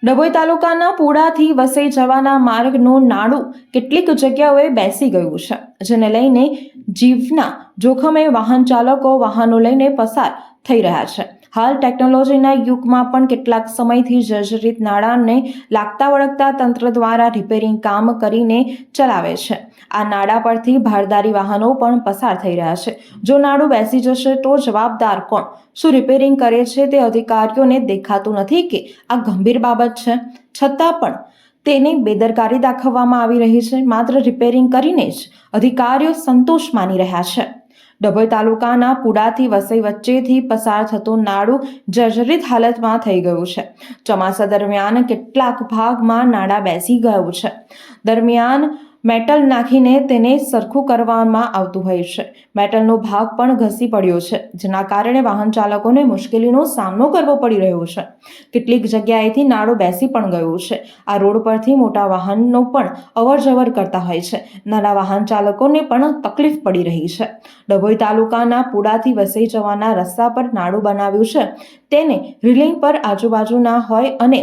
ડભોઈ તાલુકાના પુડાથી વસઈ જવાના માર્ગનું નાડું કેટલીક જગ્યાઓએ બેસી ગયું છે, જેને લઈને જીવના જોખમે વાહન ચાલકો વાહનો લઈને પસાર થઈ રહ્યા છે. હાલ ટેકનોલોજીના યુગમાં પણ કેટલાક સમયથી જર્જરિત નાળાને લાગતા વળગતા તંત્ર દ્વારા રિપેરિંગ કામ કરીને ચલાવે છે. આ નાળા પરથી ભારદારી વાહનો પણ પસાર થઈ રહ્યા છે. જો નાળું બેસી જશે તો જવાબદાર કોણ? શું રિપેરિંગ કરે છે તે અધિકારીઓને દેખાતું નથી કે આ ગંભીર બાબત છે? છતાં પણ તેની બેદરકારી દાખવવામાં આવી રહી છે. માત્ર રિપેરિંગ કરીને જ અધિકારીઓ સંતોષ માની રહ્યા છે. ડભોઈ તાલુકાના પુડાથી વસઈ વચ્ચેથી પસાર થતું નાળું જર્જરિત હાલતમાં થઈ ગયું છે. ચોમાસા દરમિયાન કેટલાક ભાગમાં નાળા બેસી ગયું છે. દરમિયાન મેટલ નાખીને તેને સરખું કરવામાં આવતું હોય છે. મેટલનો ભાગ પણ ઘસી પડ્યો છે, જેના કારણે વાહન ચાલકોને મુશ્કેલીનો સામનો કરવો પડી રહ્યો છે. કેટલીક જગ્યાએથી નાળું બેસી પણ ગયું છે. આ રોડ પરથી મોટા વાહનો પણ અવરજવર કરતા હોય છે. નાના વાહન ચાલકોને પણ તકલીફ પડી રહી છે. ડભોઈ તાલુકાના પુડાથી વસઈ જવાના રસ્તા પર નાળું બનાવ્યું છે. તેને રેલિંગ પર આજુબાજુના હોય અને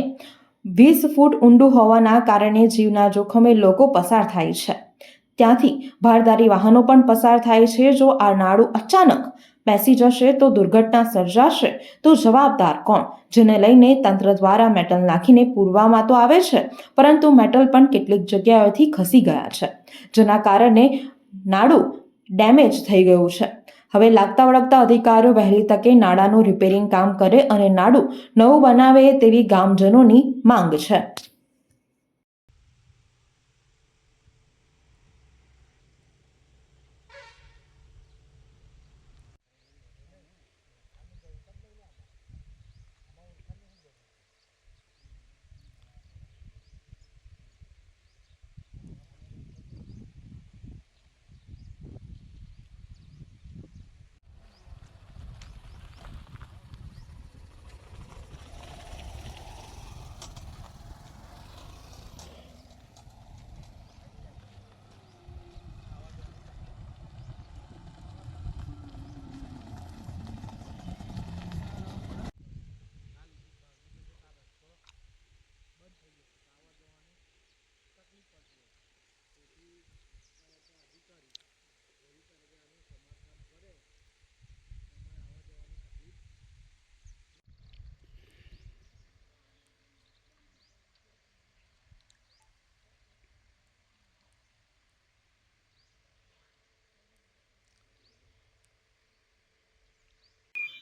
20 ફૂટ ઊંડું હોવાના કારણે જીવના જોખમે લોકો પસાર થાય છે. ત્યાંથી ભારદારી વાહનો પણ પસાર થાય છે. જો આ નાળું અચાનક બેસી જશે તો દુર્ઘટના સર્જાશે તો જવાબદાર કોણ? જેને લઈને તંત્ર દ્વારા મેટલ નાખીને પૂરવામાં તો આવે છે, પરંતુ મેટલ પણ કેટલીક જગ્યાએથી ખસી ગયા છે, જેના કારણે નાળું ડેમેજ થઈ ગયું છે. હવે લાગતા વળગતા અધિકારીઓ વહેલી તકે નાળાનું રિપેરિંગ કામ કરે અને નાળું નવું બનાવે તેવી ગામજનોની માંગ છે.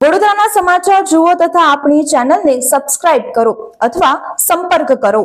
વડોદરાના સમાચાર જુઓ તથા આપણી ચેનલને સબસ્ક્રાઇબ કરો અથવા સંપર્ક કરો.